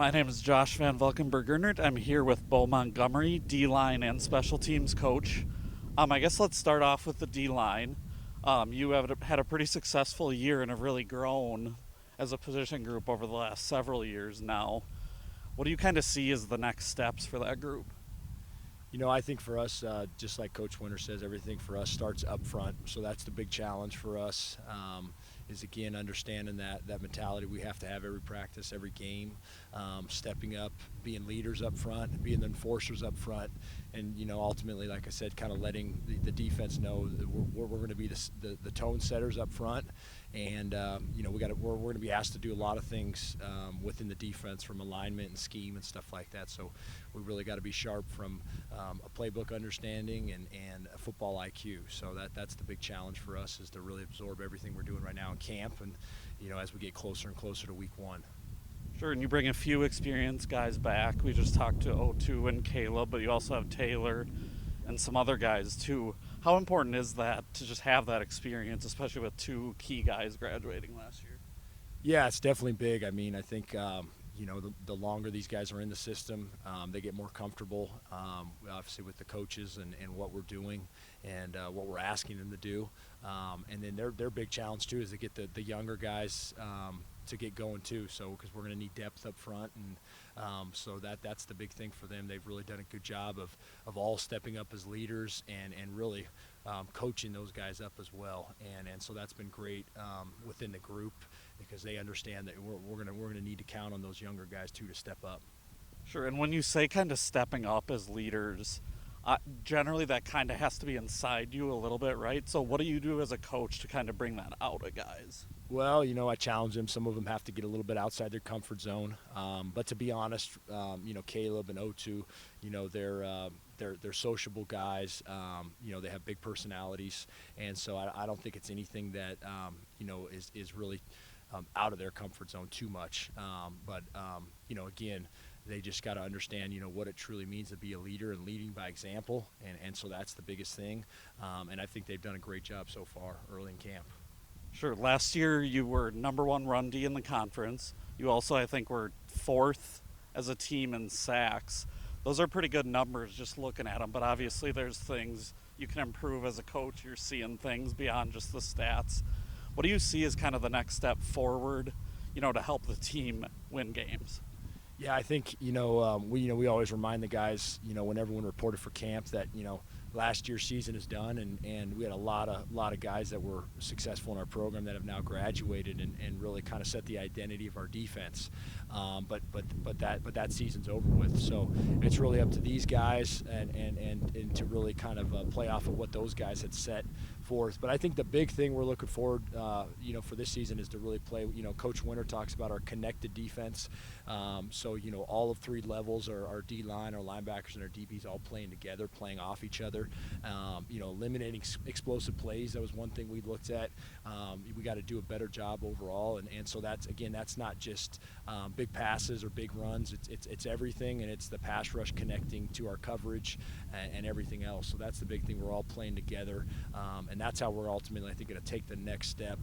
My name is Josh Van Valkenburg-Gernert. I'm here with Bo Montgomery, D-line and special teams coach. I guess let's start off with the D-line. You have had a pretty successful year and have really grown as a position group over the last several years now. What do you kind of see as the next steps for that group? I think for us, just like Coach Winter says, everything for us starts up front. So that's the big challenge for us. Is again understanding that mentality we have to have every practice, every game, stepping up, being leaders up front, being the enforcers up front, and ultimately, like I said, kind of letting the defense know that we're going to be the tone setters up front, and we're going to be asked to do a lot of things within the defense from alignment and scheme and stuff like that. So we really got to be sharp from a playbook understanding and a football IQ. So that's the big challenge for us, is to really absorb everything we're doing right now in camp, and as we get closer and closer to week one. Sure, and you bring a few experienced guys back. We just talked to O2 and Caleb, but you also have Taylor and some other guys too. How important is that to just have that experience, especially with two key guys graduating last year? Yeah, it's definitely big. I mean, I think the longer these guys are in the system, they get more comfortable, obviously with the coaches and what we're doing and what we're asking them to do. And then their big challenge too is to get the younger guys to get going too. So because we're going to need depth up front, and so that's the big thing for them. They've really done a good job of all stepping up as leaders and really coaching those guys up as well. And so that's been great within the group, because they understand that we're going to need to count on those younger guys too to step up. Sure, and when you say kind of stepping up as leaders, generally that kind of has to be inside you a little bit, right? So what do you do as a coach to kind of bring that out of guys? Well, I challenge them. Some of them have to get a little bit outside their comfort zone. But to be honest, Caleb and O2, they're sociable guys. They have big personalities, and so I don't think it's anything that is really out of their comfort zone too much. But again, they just got to understand, what it truly means to be a leader and leading by example, and so that's the biggest thing. And I think they've done a great job so far early in camp. Sure. Last year you were number one run D in the conference. You also, I think, were fourth as a team in sacks. Those are pretty good numbers just looking at them, but obviously there's things you can improve as a coach. You're seeing things beyond just the stats. What do you see as kind of the next step forward, to help the team win games? Yeah, I think we always remind the guys, when everyone reported for camp, that last year's season is done, and we had a lot of guys that were successful in our program that have now graduated and really kind of set the identity of our defense. But that season's over with, so it's really up to these guys and to really kind of play off of what those guys had set forth. But I think the big thing we're looking forward, for this season is to really play. Coach Winter talks about our connected defense. So all of three levels, our D-line, our linebackers, and our DBs all playing together, playing off each other. Eliminating explosive plays. That was one thing we looked at. We got to do a better job overall, and so that's not just big passes or big runs. It's everything, and it's the pass rush connecting to our coverage and everything else. So that's the big thing. We're all playing together, and that's how we're ultimately, I think, going to take the next step,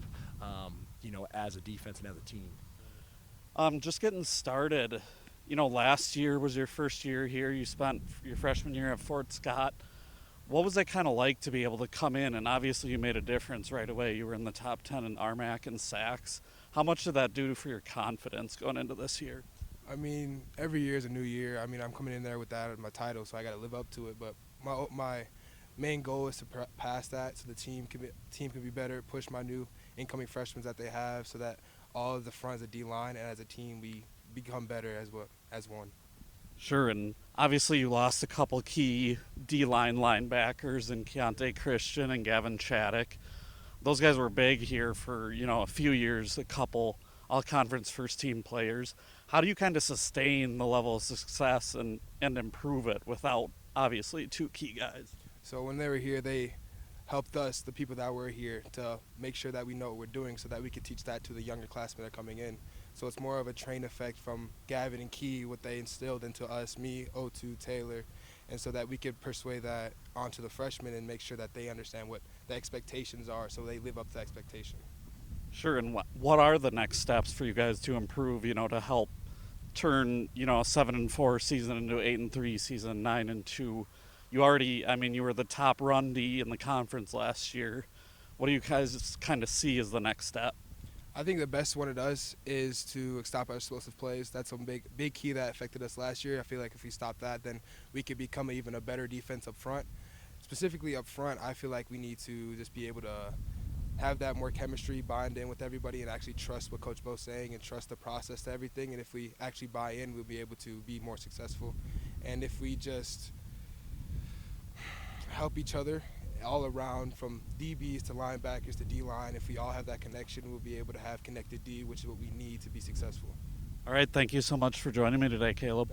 as a defense and as a team. Just getting started. Last year was your first year here. You spent your freshman year at Fort Scott. What was that kind of like to be able to come in? And obviously you made a difference right away. You were in the top 10 in RMAC and sacks. How much did that do for your confidence going into this year? I mean, every year is a new year. I mean, I'm coming in there with that as my title, so I got to live up to it. But my main goal is to pass that, so the team can be better, push my new incoming freshmen that they have, so that all of the front as a D-line and as a team, we become better as one. Sure, and obviously you lost a couple key D-line linebackers in Keontae Christian and Gavin Chaddock. Those guys were big here for, a few years, a couple all-conference first-team players. How do you kind of sustain the level of success and improve it without, obviously, two key guys? So when they were here, they helped us, the people that were here, to make sure that we know what we're doing so that we could teach that to the younger classmen that are coming in. So it's more of a train effect from Gavin and Key, what they instilled into us, me, O2, Taylor, and so that we could persuade that onto the freshmen and make sure that they understand what the expectations are so they live up to the expectation. Sure, and what are the next steps for you guys to improve, to help turn, you know, a 7-4 season into 8-3 season, 9-2. You already, I mean, you were the top run D in the conference last year. What do you guys kind of see as the next step? I think the best one it does is to stop our explosive plays. That's a big key that affected us last year. I feel like if we stop that, then we could become even a better defense up front. Specifically up front, I feel like we need to just be able to have that more chemistry, bind in with everybody, and actually trust what Coach Bo's saying and trust the process to everything. And if we actually buy in, we'll be able to be more successful. And if we just help each other all around, from DBs to linebackers to D-line, if we all have that connection, we'll be able to have connected D, which is what we need to be successful. All right, thank you so much for joining me today, Caleb.